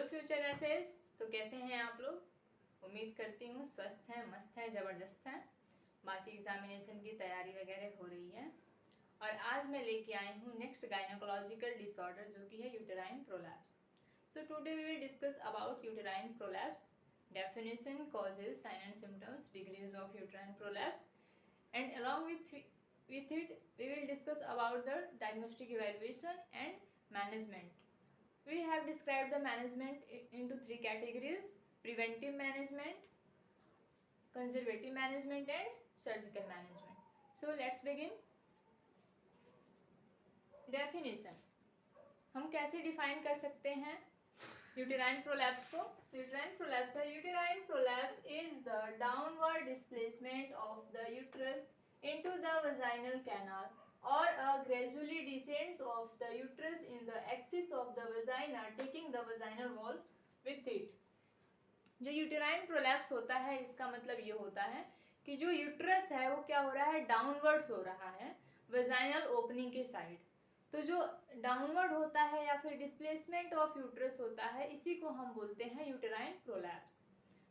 Future nurses, तो कैसे हैं आप लोग? उम्मीद करती हूँ स्वस्थ हैं, मस्त हैं, ज़बरदस्त हैं। बाकी एग्जामिनेशन की तैयारी वगैरह हो रही है। और आज मैं लेके आई हूँ नेक्स्ट गायनोकोलॉजिकल डिसऑर्डर, जो कि है uterine prolapse. So today we will discuss about uterine prolapse, definition, causes, sign and symptoms, degrees of uterine prolapse, and along with it we will discuss about the diagnostic evaluation and management. We have described the management into three categories: preventive management, conservative management and surgical management. So let's begin. Definition. हम कैसे define कर सकते हैं uterine prolapse को? Uterine prolapse है, uterine prolapse is the downward displacement of the uterus into the vaginal canal or a gradually descents of the uterus in the axis of the vagina, taking the vaginal wall with it. जो uterine prolapse होता है, इसका मतलब ये होता है कि जो यूट्रस है वो क्या हो रहा है, डाउनवर्ड्स हो रहा है वेजाइनल ओपनिंग के साइड। तो जो डाउनवर्ड होता है या फिर डिस्प्लेसमेंट ऑफ यूट्रस होता है, इसी को हम बोलते हैं यूटेराइन प्रोलैप्स।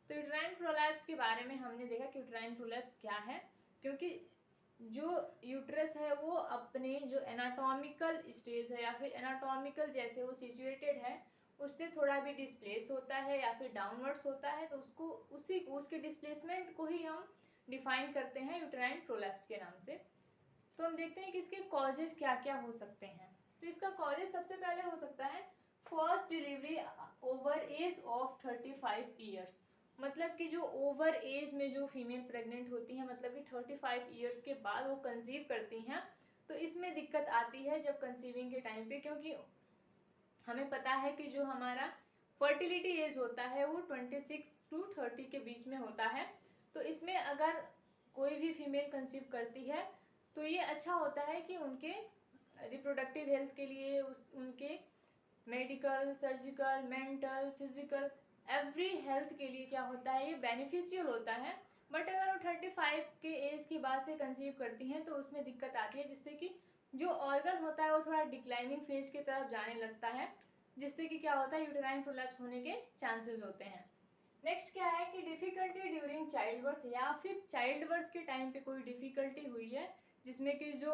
तो यूटेराइन प्रोलैप्स के बारे में हमने देखा कि यूटेराइन प्रोलैप्स क्या है, क्योंकि जो यूट्रस है वो अपने जो एनाटॉमिकल स्टेज है या फिर एनाटॉमिकल जैसे वो सिचुएटेड है उससे थोड़ा भी डिस्प्लेस होता है या फिर डाउनवर्ड्स होता है, तो उसके डिस्प्लेसमेंट को ही हम डिफाइन करते हैं यूटेराइन प्रोलैप्स के नाम से। तो हम देखते हैं कि इसके कॉजेज क्या क्या हो सकते हैं। तो इसका कॉजेज सबसे पहले हो सकता है first delivery over age of 35 years. मतलब कि जो ओवर एज में जो फीमेल प्रेग्नेंट होती हैं, मतलब कि 35 ईयर्स के बाद वो कंसीव करती हैं, तो इसमें दिक्कत आती है जब कंसीविंग के टाइम पे, क्योंकि हमें पता है कि जो हमारा फर्टिलिटी एज होता है वो 26 to 30 के बीच में होता है। तो इसमें अगर कोई भी फीमेल कंसीव करती है तो ये अच्छा होता है कि उनके रिप्रोडक्टिव हेल्थ के लिए, उनके medical, surgical, mental, physical, every health के लिए क्या होता है, ये बेनिफिशियल होता है। बट अगर वो 35 के एज के बाद से कंसीव करती हैं तो उसमें दिक्कत आती है, जिससे कि जो ऑर्गन होता है वो थोड़ा डिक्लाइनिंग फेज की तरफ जाने लगता है, जिससे कि क्या होता है, यूटेराइन प्रोलैप्स होने के चांसेस होते हैं। नेक्स्ट क्या है कि डिफिकल्टी ड्यूरिंग चाइल्ड बर्थ, या फिर चाइल्ड बर्थ के टाइम पे कोई डिफिकल्टी हुई है जिसमें कि जो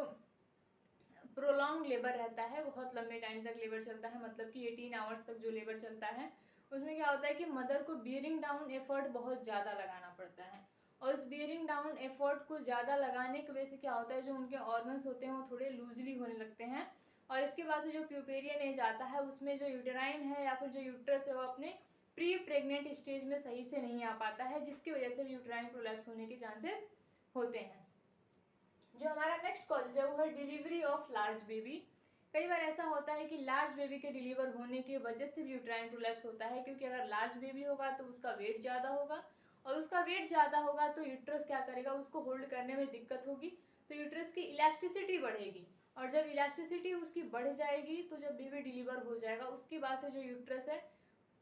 प्रोलॉन्ग लेबर रहता है, बहुत लंबे टाइम तक लेबर चलता है, मतलब कि 18 आवर्स तक जो लेबर चलता है, उसमें क्या होता है कि मदर को बियरिंग डाउन एफर्ट बहुत ज़्यादा लगाना पड़ता है। और इस बियरिंग डाउन एफर्ट को ज़्यादा लगाने की वजह से क्या होता है, जो उनके ऑर्गन्स होते हैं वो थोड़े लूजली होने लगते हैं। और इसके बाद से जो प्यूपेरियन एज आता है उसमें जो यूटेराइन है या फिर जो यूट्रस है वो अपने प्री प्रेग्नेंट स्टेज में सही से नहीं आ पाता है, जिसकी वजह से यूटेराइन प्रोलैप्स होने के चांसेस होते हैं। जो हमारा नेक्स्ट कॉज है वो है डिलीवरी ऑफ लार्ज बेबी। कई बार ऐसा होता है कि लार्ज बेबी के डिलीवर होने की वजह से भी यूटेराइन प्रोलैप्स होता है, क्योंकि अगर लार्ज बेबी होगा तो उसका वेट ज़्यादा होगा, और उसका वेट ज़्यादा होगा तो यूट्रस क्या करेगा, उसको होल्ड करने में दिक्कत होगी, तो यूट्रस की इलास्टिसिटी बढ़ेगी, और जब इलास्टिसिटी उसकी बढ़ जाएगी तो जब बेबी डिलीवर हो जाएगा उसके बाद से जो यूट्रस है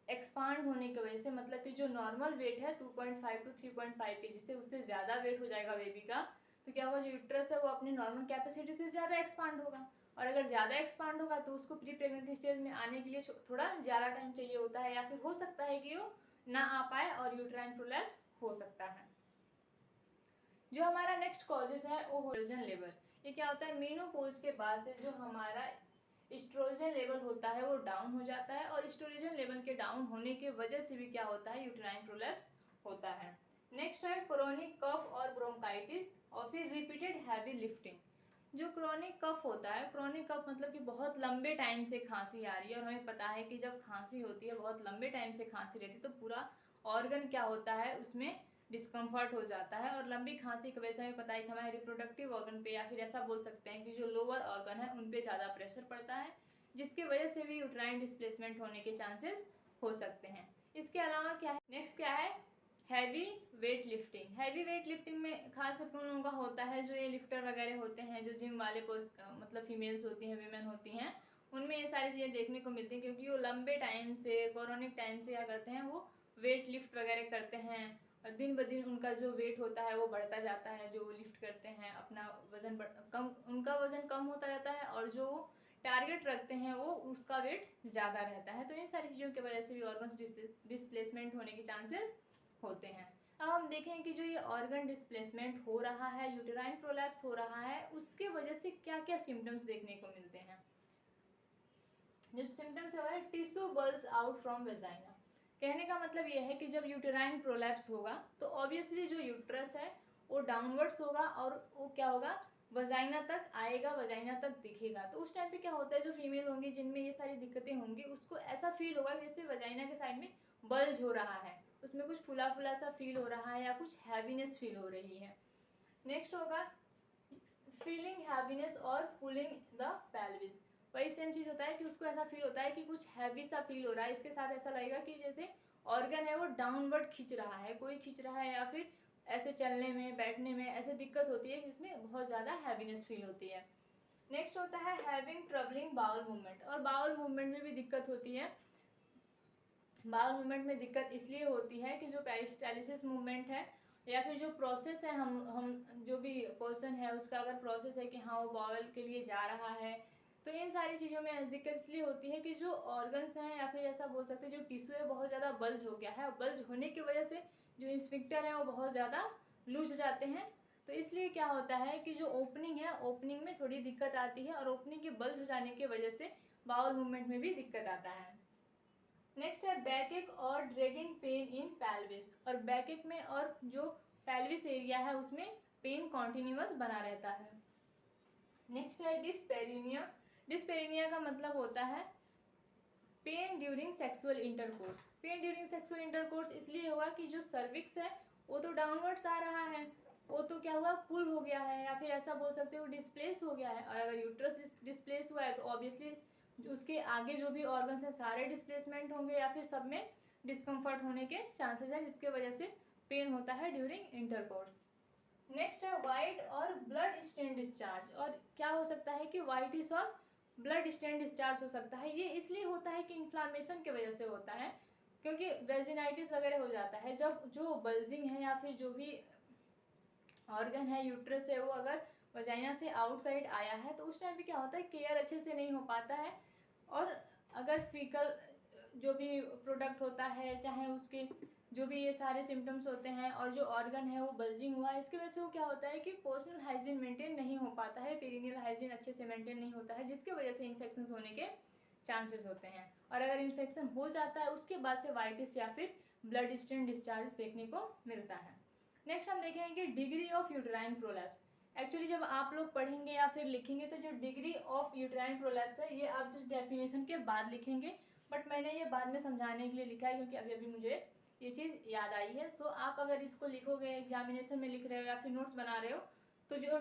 एक्सपांड होने की वजह से, मतलब कि जो नॉर्मल वेट है 2.5 to 3.5 kg से उससे ज़्यादा वेट हो जाएगा बेबी का, तो क्या होगा, जो यूट्रस है वो अपनी नॉर्मल कैपेसिटी से ज़्यादा एक्सपांड होगा, और अगर ज़्यादा एक्सपांड होगा तो उसको प्री प्रेगनेंट स्टेज में आने के लिए थोड़ा ज़्यादा टाइम चाहिए होता है, या फिर हो सकता है कि वो ना आ पाए और यूटेराइन प्रोलैप्स हो सकता है। जो हमारा नेक्स्ट कॉजेज है वो एस्ट्रोजन लेवल। ये क्या होता है, मेनोपॉज के बाद से जो हमारा एस्ट्रोजन लेवल होता है वो डाउन हो जाता है, और एस्ट्रोजन लेवल के डाउन होने की वजह से भी क्या होता है, यूटेराइन प्रोलैप्स होता है। नेक्स्ट है क्रोनिक कफ और ब्रोंकाइटिस, और फिर रिपीटेड हैवी लिफ्टिंग। जो क्रोनिक कफ होता है, क्रोनिक कफ मतलब कि बहुत लंबे टाइम से खांसी आ रही है, और हमें पता है कि जब खांसी होती है, बहुत लंबे टाइम से खांसी रहती है, तो पूरा ऑर्गन क्या होता है, उसमें डिस्कम्फर्ट हो जाता है। और लंबी खांसी की वजह से हमें पता है कि हमारे रिप्रोडक्टिव ऑर्गन पे, या फिर ऐसा बोल सकते हैं कि जो लोअर ऑर्गन है उन पे ज़्यादा प्रेशर पड़ता है, जिसकी वजह से भी यूटेराइन डिस्प्लेसमेंट होने के चांसेस हो सकते हैं। इसके अलावा क्या है, नेक्स्ट क्या है, heavy weight lifting. Heavy weight lifting में खास करके उन लोगों का होता है, जो ये लिफ्टर वगैरह होते हैं, जो जिम वाले मतलब फीमेल्स होती हैं, वीमेन होती हैं, उनमें ये सारी चीज़ें देखने को मिलती हैं, क्योंकि वो लंबे टाइम से, क्रोनिक टाइम से क्या करते हैं, वो वेट लिफ्ट वगैरह करते हैं, और दिन ब दिन उनका जो वेट होता है वो बढ़ता जाता है। जो लिफ्ट करते हैं अपना वजन कम, उनका वजन कम होता जाता है, और जो टारगेट रखते हैं वो उसका वेट ज़्यादा रहता है। तो इन सारी चीज़ों की वजह से भी ऑर्गन डिस्प्लेसमेंट होने के चांसेस होते हैं। अब हम देखें कि जो ये ऑर्गन डिस्प्लेसमेंट हो रहा है, यूटेराइन प्रोलैप्स हो रहा है, उसके वजह से क्या क्या सिम्टम्स देखने को मिलते हैं। जो सिम्टम्स है tissue balls out from vagina. कहने का मतलब यह है कि जब यूटेराइन प्रोलैप्स होगा तो ऑब्वियसली जो यूट्रस है वो डाउनवर्ड्स होगा और वो क्या होगा, वजाइना तक आएगा, वजाइना तक दिखेगा। तो उस टाइम पे क्या होता है, जो फीमेल होंगी जिनमें ये सारी दिक्कतें होंगी उसको ऐसा फील होगा जैसे वजाइना के साइड में बल्ज हो रहा है, उसमें कुछ फुला फुला सा फील हो रहा है या कुछ हैवीनेस फील हो रही है। नेक्स्ट होगा फीलिंग हैवीनेस और पुलिंग द पेल्विस। वही सेम चीज़ होता है कि उसको ऐसा फील होता है कि कुछ हैवी सा फील हो रहा है, इसके साथ ऐसा लगेगा कि जैसे ऑर्गन है वो डाउनवर्ड खींच रहा है, कोई खींच रहा है, या फिर ऐसे चलने में बैठने में ऐसे दिक्कत होती है जिसमें बहुत ज़्यादा हैवीनेस फील होती है। नेक्स्ट होता है हैविंग ट्रबलिंग बाउल मूवमेंट, और बाउल मूवमेंट में भी दिक्कत होती है। बाउल मूवमेंट में दिक्कत इसलिए होती है कि जो पेरिस्टालिसिस मूवमेंट है या फिर जो प्रोसेस है, हम जो भी पर्सन है उसका अगर प्रोसेस है कि हाँ वो बाउल के लिए जा रहा है, तो इन सारी चीज़ों में दिक्कत इसलिए होती है कि जो ऑर्गन्स हैं या फिर ऐसा बोल सकते हैं जो टिश्यू है बहुत ज़्यादा बल्ज हो गया है, और बल्ज होने की वजह से जो इंस्फिक्टर है वो बहुत ज़्यादा लूज हो जाते हैं। तो इसलिए क्या होता है कि जो ओपनिंग है, ओपनिंग में थोड़ी दिक्कत आती है, और ओपनिंग के बल्ज हो जाने की वजह से बाउल मूवमेंट में भी दिक्कत आता है। नेक्स्ट है बैकएक और ड्रैगिंग पेन इन पेल्विस, और बैकएक में और जो पेल्विस एरिया है उसमें पेन कॉन्टिन्यूअस बना रहता है। नेक्स्ट है डिस्पेरिनिया। डिस्पेरिनिया का मतलब होता है pen during sexual intercourse. Pen during sexual intercourse इसलिए होगा कि जो सर्विक्स है वो तो डाउनवर्ड्स आ रहा है, वो तो क्या हुआ, पुल हो गया है, या फिर ऐसा बोल सकते हो डिस्प्लेस हो गया है। और अगर यूट्रस डिस्प्लेस हुआ है तो ऑब्वियसली उसके आगे जो भी ऑर्गन्स हैं सारे डिस्प्लेसमेंट होंगे या फिर सब में डिस्कम्फर्ट होने के चांसेस हैं, जिसके वजह से पेन होता है ड्यूरिंग इंटरकोर्स। नेक्स्ट है वाइट और ब्लड स्टेन डिस्चार्ज, और क्या हो सकता है कि वाइटिस और ब्लड स्टेन डिस्चार्ज हो सकता है। ये इसलिए होता है कि इन्फ्लामेशन की वजह से होता है, क्योंकि वेजिनाइटिस वगैरह हो जाता है जब जो बल्जिंग है या फिर जो भी ऑर्गन है, यूट्रस है, वो अगर वजाइना से आउटसाइड आया है तो उस टाइम पे क्या होता है, केयर अच्छे से नहीं हो पाता है, और अगर फीकल जो भी प्रोडक्ट होता है, चाहे उसके जो भी ये सारे सिम्टम्स होते हैं, और जो ऑर्गन है वो बल्जिंग हुआ है, इसकी वजह से वो क्या होता है कि पर्सनल हाइजीन मेंटेन नहीं हो पाता है, पेरिनियल हाइजीन अच्छे से मेंटेन नहीं होता है, जिसकी वजह से इन्फेक्शन होने के चांसेस होते हैं। और अगर इन्फेक्शन हो जाता है उसके बाद से वाइटिस या फिर ब्लड स्टेन डिस्चार्ज देखने को मिलता है। नेक्स्ट हम देखेंगे कि degree of uterine prolapse. Actually जब आप लोग पढ़ेंगे या फिर लिखेंगे तो जो डिग्री ऑफ यूटेराइन प्रोलैप्स है ये आप जस्ट डेफिनेशन के बाद लिखेंगे, बट मैंने ये बाद में समझाने के लिए लिखा है क्योंकि अभी अभी मुझे ये चीज़ याद आई है। सो आप अगर इसको लिखोगे, एग्जामिनेशन में लिख रहे हो या फिर नोट्स बना रहे हो, तो जो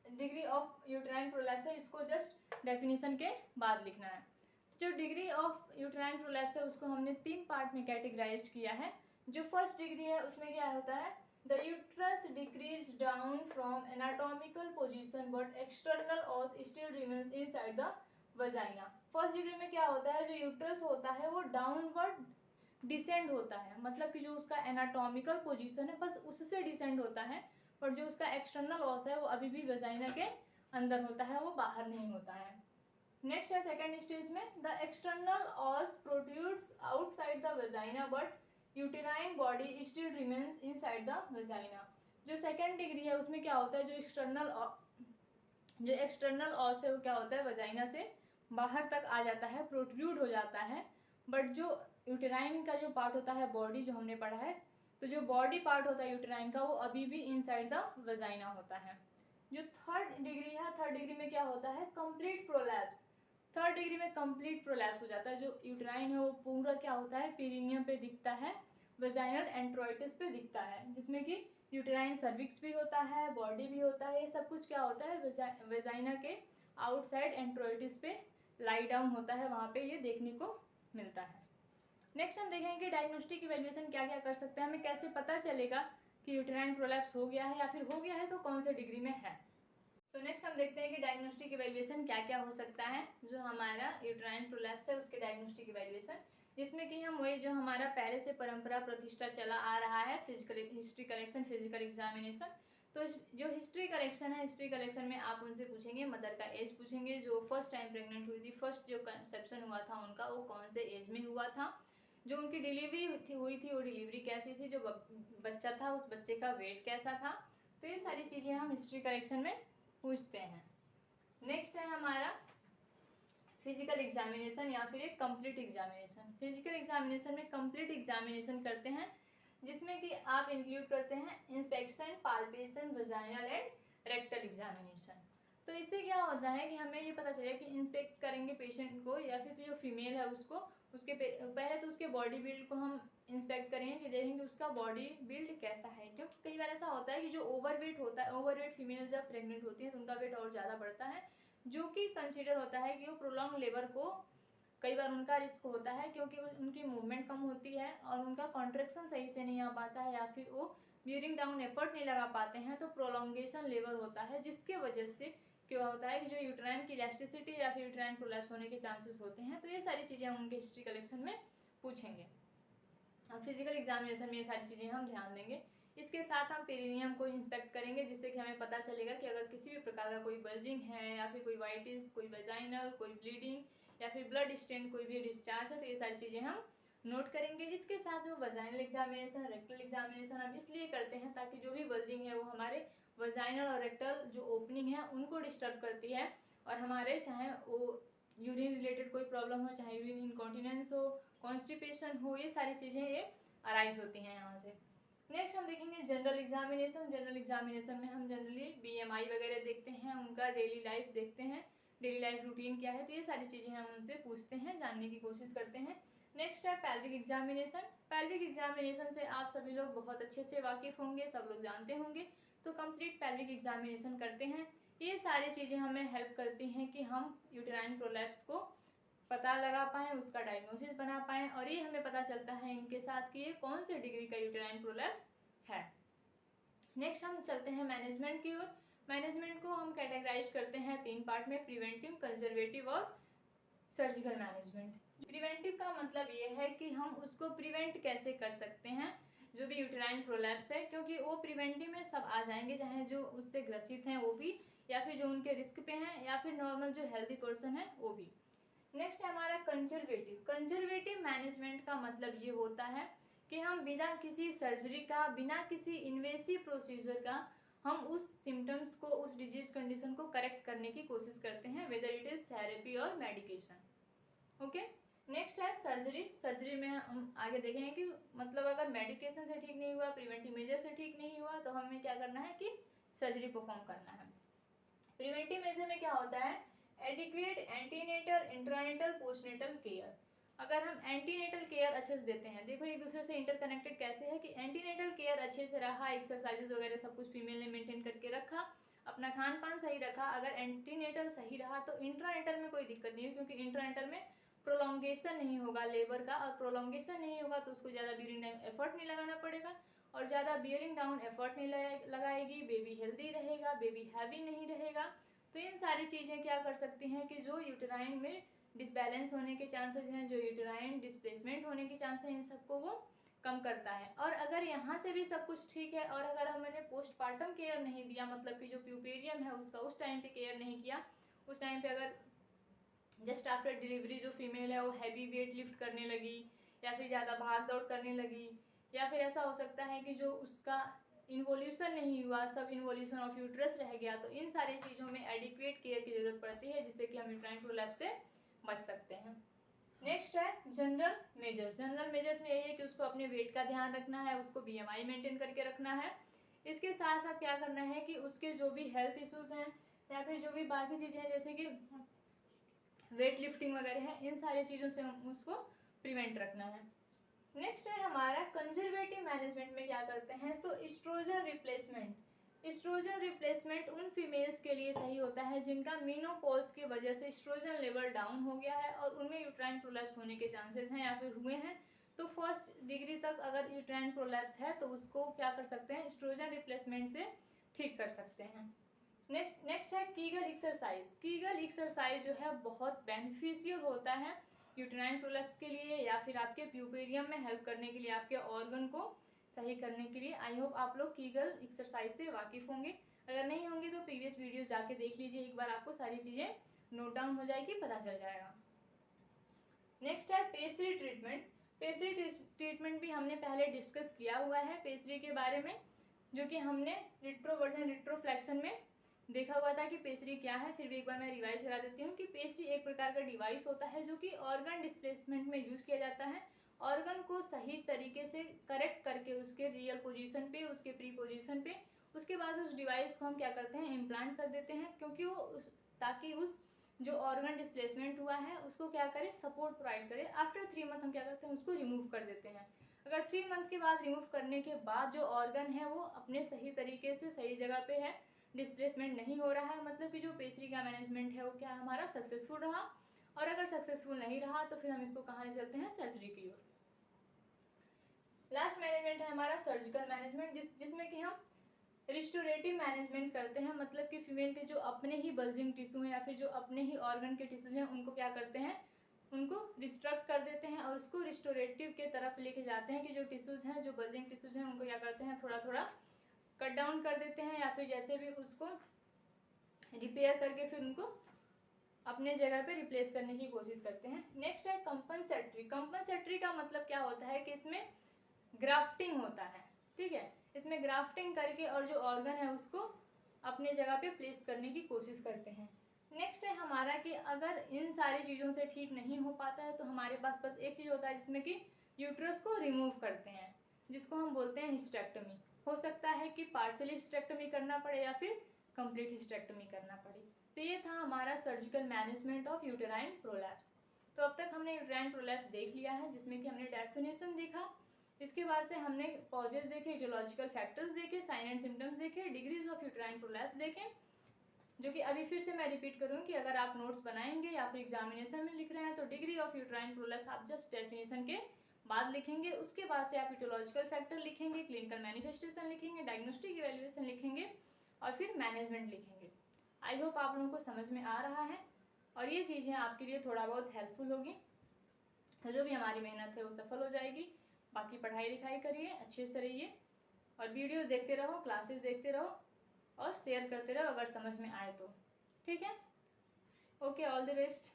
डिग्री ऑफ यूटेराइन प्रोलैप्स है इसको जस्ट डेफिनेशन के बाद लिखना है। जो डिग्री ऑफ यूटेराइन प्रोलैप्स है उसको हमने 3 पार्ट में कैटेगराइज किया है। जो फर्स्ट डिग्री है उसमें क्या होता है, the uterus decreases down from anatomical position but external os still remains inside the vagina. First degree में क्या होता है, जो यूट्रस होता है वो डाउनवर्ड डिसेंड होता है, मतलब कि जो उसका एनाटॉमिकल पोजीशन है बस उससे डिसेंड होता है, पर जो उसका एक्सटर्नल ऑस है वो अभी भी वजाइना के अंदर होता है, वो बाहर नहीं होता है। नेक्स्ट है सेकेंड स्टेज में, the external os protrudes outside the vagina but uterine body still remains inside the vagina. जो सेकेंड डिग्री है उसमें क्या होता है, जो एक्सटर्नल ऑस है वो क्या होता है, वजाइना से बाहर तक आ जाता है, प्रोट्रूड हो जाता है, बट जो यूटेराइन का जो पार्ट होता है बॉडी जो हमने पढ़ा है, तो जो बॉडी पार्ट होता है यूटेराइन का वो अभी भी इनसाइड द वजाइना होता है। जो थर्ड डिग्री है, थर्ड डिग्री में क्या होता है, कंप्लीट प्रोलैप्स। थर्ड डिग्री में कंप्लीट प्रोलैप्स हो जाता है, जो यूटेराइन है वो पूरा क्या होता है, पेरिनियम पे दिखता है, वेजाइनल एंट्रोइटिस पे दिखता है, जिसमें कि यूटेराइन सर्विक्स भी होता है, बॉडी भी होता है, ये सब कुछ क्या होता है वेजाइना के आउटसाइड एंट्रोइटिस पे लाई डाउन होता है, वहाँ पे ये देखने को मिलता है। नेक्स्ट हम देखेंगे कि डायग्नोस्टिक इवैल्यूएशन क्या क्या कर सकते हैं, हमें कैसे पता चलेगा कि यूटेराइन प्रोलैप्स हो गया है या फिर हो गया है तो कौन से डिग्री में है। सो नेक्स्ट हम देखते हैं कि डायग्नोस्टिक इवैल्यूएशन क्या क्या हो सकता है। जो हमारा यूटेराइन प्रोलैप्स है उसके डायग्नोस्टिक इवैल्यूएशन, जिसमें कि हम वही जो हमारा पहले से परंपरा प्रतिष्ठा चला आ रहा है, physical history collection, physical examination, तो जो हिस्ट्री कलेक्शन है, हिस्ट्री कलेक्शन में आप उनसे पूछेंगे, मदर का एज पूछेंगे, जो फर्स्ट टाइम प्रेग्नेंट हुई थी, फर्स्ट जो कंसेप्शन हुआ था उनका वो कौन से एज में हुआ था, जो उनकी डिलीवरी हुई थी वो डिलीवरी कैसी थी, जो बच्चा था उस बच्चे का वेट कैसा था। तो ये सारी चीज़ें हम हिस्ट्री कलेक्शन में पूछते हैं। नेक्स्ट है हमारा फिजिकल एग्जामिनेशन या फिर एक कंप्लीट एग्जामिनेशन। फिजिकल एग्जामिनेशन में कंप्लीट एग्जामिनेशन करते हैं, जिसमें कि आप इंक्लूड करते हैं inspection, palpation, vaginal and rectal examination. तो इससे क्या होता है कि हमें ये पता चलेगा कि इंस्पेक्ट करेंगे पेशेंट को या फिर जो फीमेल है उसको, उसके पहले तो उसके बॉडी बिल्ड को हम इंस्पेक्ट करेंगे कि देखेंगे उसका बॉडी बिल्ड कैसा है, क्योंकि कई बार ऐसा होता है कि जो ओवरवेट होता है, ओवरवेट फीमेल जब प्रेग्नेंट होती है तो उनका वेट और ज़्यादा बढ़ता है, जो कि कंसिडर होता है कि वो प्रोलॉन्ग लेबर को कई बार उनका रिस्क होता है, क्योंकि उनकी मूवमेंट कम होती है और उनका कॉन्ट्रैक्शन सही से नहीं आ पाता है या फिर वो बियरिंग डाउन एफर्ट नहीं लगा पाते हैं, तो प्रोलॉन्गेशन लेबर होता है, जिसके वजह से क्या होता है कि जो यूट्राइन की इलास्टिसिटी या फिर यूट्राइन प्रोलैप्स होने के चांसेस होते हैं। तो ये सारी चीज़ें हम उनके हिस्ट्री कलेक्शन में पूछेंगे। अब फिजिकल एग्जामिनेशन में ये सारी चीज़ें हम ध्यान देंगे। इसके साथ हम पेरिनियम को इंस्पेक्ट करेंगे, जिससे कि हमें पता चलेगा कि अगर किसी भी प्रकार का कोई बल्जिंग है या फिर कोई वाइटिस, कोई वेजाइनल, कोई ब्लीडिंग या फिर ब्लड स्टेन, कोई भी डिस्चार्ज है, तो ये सारी चीज़ें हम नोट करेंगे। इसके साथ जो वजाइनल एग्जामिनेशन, रेक्टल एग्जामिनेशन हम इसलिए करते हैं ताकि जो भी बल्जिंग है वो हमारे वजाइनल और रेक्टल जो ओपनिंग है उनको डिस्टर्ब करती है, और हमारे चाहे वो यूरिन रिलेटेड कोई प्रॉब्लम हो, चाहे यूरिन इनकॉन्टिनेंस हो, कॉन्स्टिपेशन हो, ये सारी चीज़ें ये अराइज होती हैं यहाँ से। नेक्स्ट हम देखेंगे जनरल एग्जामिनेशन। जनरल एग्जामिनेशन में हम जनरली BMI वगैरह देखते हैं, उनका डेली लाइफ देखते हैं, डेली लाइफ रूटीन क्या है, तो ये सारी चीज़ें हम उनसे पूछते हैं, जानने की कोशिश करते हैं। नेक्स्ट है पेल्विक एग्जामिनेशन। पेल्विक एग्जामिनेशन से आप सभी लोग बहुत अच्छे से वाकिफ़ होंगे, सब लोग जानते होंगे। तो कंप्लीट पेल्विक एग्जामिनेशन करते हैं। ये सारी चीज़ें हमें हेल्प करती हैं कि हम यूटेराइन प्रोलैप्स को पता लगा पाएँ, उसका डायग्नोसिस बना पाएँ, और ये हमें पता चलता है इनके साथ कि ये कौन से डिग्री का यूटेराइन प्रोलैप्स है। नेक्स्ट हम चलते हैं मैनेजमेंट की ओर। मैनेजमेंट को हम कैटेगराइज करते हैं 3 पार्ट में, प्रिवेंटिव, कंजर्वेटिव और सर्जिकल मैनेजमेंट। प्रिवेंटिव का मतलब ये है कि हम उसको प्रिवेंट कैसे कर सकते हैं जो भी यूटेराइन प्रोलैप्स है, क्योंकि वो प्रिवेंटिव में सब आ जाएंगे, चाहे जो उससे ग्रसित हैं वो भी, या फिर जो उनके रिस्क पे हैं, या फिर नॉर्मल जो हेल्दी पर्सन है वो भी। नेक्स्ट है हमारा कंजर्वेटिव। कंजर्वेटिव मैनेजमेंट का मतलब ये होता है कि हम बिना किसी सर्जरी का, बिना किसी इन्वेसिव प्रोसीजर का, हम उस सिम्टम्स को, उस डिजीज कंडीशन को करेक्ट करने की कोशिश करते हैं, वेदर इट इज थेरेपी और मेडिकेशन। ओके, नेक्स्ट है सर्जरी। सर्जरी में हम आगे देखेंगे कि मतलब अगर मेडिकेशन से ठीक नहीं हुआ, प्रिवेंटिव मेजर से ठीक नहीं हुआ, तो हमें क्या करना है कि सर्जरी परफॉर्म करना है। प्रिवेंटिव मेजर में क्या होता है, adequate antenatal, intranatal, postnatal care. अगर हम एंटीनेटल केयर अच्छे से देते हैं, देखो एक दूसरे से इंटरकनेक्टेड कैसे है कि एंटीनेटल केयर अच्छे से रहा, एक्सरसाइजेस वगैरह सब कुछ फीमेल ने मेंटेन करके रखा, अपना खान पान सही रखा, अगर एंटीनेटल सही रहा तो इंट्रानेटल में कोई दिक्कत नहीं है, क्योंकि इंट्रानेटल में प्रोलॉन्गेशन नहीं होगा लेबर का, और प्रोलॉन्गेशन नहीं होगा तो उसको ज़्यादा बियरिंग डाउन एफर्ट नहीं लगाना पड़ेगा, और ज़्यादा बियरिंग डाउन एफर्ट नहीं लगाएगी, बेबी हेल्दी रहेगा, बेबी हैवी नहीं रहेगा। तो इन सारी चीज़ें क्या कर सकती हैं कि जो यूटेराइन में डिसबैलेंस होने के चांसेस हैं, जो यूटेराइन डिस्प्लेसमेंट होने के चांसेस हैं, इन सबको वो कम करता है। और अगर यहाँ से भी सब कुछ ठीक है, और अगर हमने पोस्टपार्टम केयर नहीं दिया, मतलब कि जो प्यूपेरियम है उसका उस टाइम पे केयर नहीं किया, उस टाइम पे अगर जस्ट आफ्टर डिलीवरी जो फीमेल है वो हैवी वेट लिफ्ट करने लगी, या फिर ज़्यादा भाग दौड़ करने लगी, या फिर ऐसा हो सकता है कि जो उसका इन्वोल्यूशन नहीं हुआ, सब इन्वोल्यूशन ऑफ यूट्रस रह गया, तो इन सारी चीज़ों में एडिक्वेट केयर की जरूरत पड़ती है, जिससे कि हम यूट्राइन प्रोलैप्स से बच सकते हैं। नेक्स्ट है जनरल मेजर्स। जनरल मेजर्स में यही है कि उसको अपने वेट का ध्यान रखना है, उसको BMI मेंटेन करके रखना है। इसके साथ साथ क्या करना है कि उसके जो भी हेल्थ इश्यूज हैं या फिर जो भी बाकी चीज़ें हैं जैसे कि वेट लिफ्टिंग वगैरह है, इन सारी चीज़ों से उसको प्रिवेंट रखना है। नेक्स्ट है हमारा कंजर्वेटिव मैनेजमेंट में क्या करते हैं, तो एस्ट्रोजन रिप्लेसमेंट। एस्ट्रोजन रिप्लेसमेंट उन फीमेल्स के लिए सही होता है जिनका मेनोपॉज की वजह से एस्ट्रोजन लेवल डाउन हो गया है और उनमें यूट्राइन प्रोलैप्स होने के चांसेस हैं या फिर हुए हैं। तो फर्स्ट डिग्री तक अगर यूट्राइन प्रोलैप्स है तो उसको क्या कर सकते हैं, एस्ट्रोजन रिप्लेसमेंट से ठीक कर सकते हैं। नेक्स्ट है कीगल एक्सरसाइज। कीगल एक्सरसाइज जो है बहुत बेनिफिशियल होता है यूटेराइन प्रोलैप्स के लिए, या फिर आपके प्यूपेरियम में हेल्प करने के लिए, आपके ऑर्गन को सही करने के लिए। आई होप आप लोग कीगल एक्सरसाइज से वाकिफ़ होंगे। अगर नहीं होंगे तो प्रीवियस वीडियो जाके देख लीजिए एक बार, आपको सारी चीज़ें नोट डाउन हो जाएगी, पता चल जाएगा। नेक्स्ट है पेस्ट्री ट्रीटमेंट। पेस्ट्री ट्रीटमेंट भी हमने पहले डिस्कस किया हुआ है पेस्ट्री के बारे में, जो कि हमने रिट्रोवर्जन रिट्रोफ्लेक्शन में देखा हुआ था कि पेस्ट्री क्या है। फिर भी एक बार मैं रिवाइज करा देती हूँ कि पेस्ट्री एक प्रकार का डिवाइस होता है जो कि ऑर्गन डिस्प्लेसमेंट में यूज किया जाता है। ऑर्गन को सही तरीके से करेक्ट करके उसके रियल पोजीशन पे, उसके प्री पोजीशन पे, उसके बाद उस डिवाइस को हम क्या करते हैं, इम्प्लांट कर देते हैं, क्योंकि वो ताकि उस जो ऑर्गन डिस्प्लेसमेंट हुआ है उसको क्या करे, सपोर्ट प्रोवाइड करे। आफ्टर 3 मंथ हम क्या करते हैं, उसको रिमूव कर देते हैं। अगर 3 मंथ के बाद रिमूव करने के बाद जो ऑर्गन है वो अपने सही तरीके से सही जगह पे है, डिस्प्लेसमेंट नहीं हो रहा है, मतलब कि जो पेस्ट्री का मैनेजमेंट है वो क्या हमारा सक्सेसफुल रहा। और अगर सक्सेसफुल नहीं रहा तो फिर हम इसको कहाँ ले चलते हैं, सर्जरी की ओर। लास्ट मैनेजमेंट है हमारा सर्जिकल मैनेजमेंट, जिसमें कि हम रिस्टोरेटिव मैनेजमेंट करते हैं, मतलब कि फीमेल के जो अपने ही बल्जिंग टिश्यू हैं या फिर जो अपने ही ऑर्गन के टिश्यू हैं उनको क्या करते हैं, उनको रिस्ट्रक्ट कर देते हैं और उसको रिस्टोरेटिव के तरफ लेके जाते हैं कि जो टिश्यूज़ हैं, जो बल्जिंग टिश्यूज़ हैं, उनको क्या करते हैं, थोड़ा थोड़ा कट डाउन कर देते हैं या फिर जैसे भी उसको रिपेयर करके फिर उनको अपने जगह पे रिप्लेस करने की कोशिश करते हैं। नेक्स्ट है कंपनसेटरी। कंपनसेटरी का मतलब क्या होता है कि इसमें ग्राफ्टिंग होता है, ठीक है। इसमें ग्राफ्टिंग करके और जो ऑर्गन है उसको अपने जगह पे प्लेस करने की कोशिश करते हैं। नेक्स्ट है हमारा कि अगर इन सारी चीज़ों से ठीक नहीं हो पाता है तो हमारे पास बस एक चीज़ होता है जिसमें कि यूट्रस को रिमूव करते हैं, जिसको हम बोलते हैं हिस्टेक्टमी। हो सकता है कि पार्शियली हिस्टेक्टमी करना पड़े या फिर कंप्लीट हिस्टेक्टमी करना पड़े। तो ये था हमारा surgical management of uterine prolapse. तो अब तक हमने यूटेराइन प्रोलैप्स देख लिया है, जिसमें कि हमने डेफिनेशन देखा, इसके बाद से हमने कॉजेज देखे, इटियोलॉजिकल फैक्टर्स देखे, साइन एंड सिम्टम्स देखे, डिग्रीज ऑफ यूटेराइन प्रोलैप्स देखे, जो कि अभी फिर से मैं रिपीट करूँगी कि अगर आप नोट्स बनाएंगे या फिर एग्जामिनेशन में लिख रहे हैं तो डिग्री ऑफ यूटेराइन प्रोलैप्स आप जस्ट डेफिनेशन के बाद लिखेंगे। उसके बाद से आप इटियोलॉजिकल फैक्टर लिखेंगे, क्लिनिकल मैनिफेस्टेशन लिखेंगे, डायग्नोस्टिक इवैल्यूएशन लिखेंगे और फिर मैनेजमेंट लिखेंगे। आई होप आप लोगों को समझ में आ रहा है और ये चीज़ें आपके लिए थोड़ा बहुत हेल्पफुल होगी, तो जो भी हमारी मेहनत है वो सफल हो जाएगी। बाकी पढ़ाई लिखाई करिए, अच्छे से रहिए और वीडियोस देखते रहो, क्लासेस देखते रहो और शेयर करते रहो अगर समझ में आए तो, ठीक है। Okay, all the best.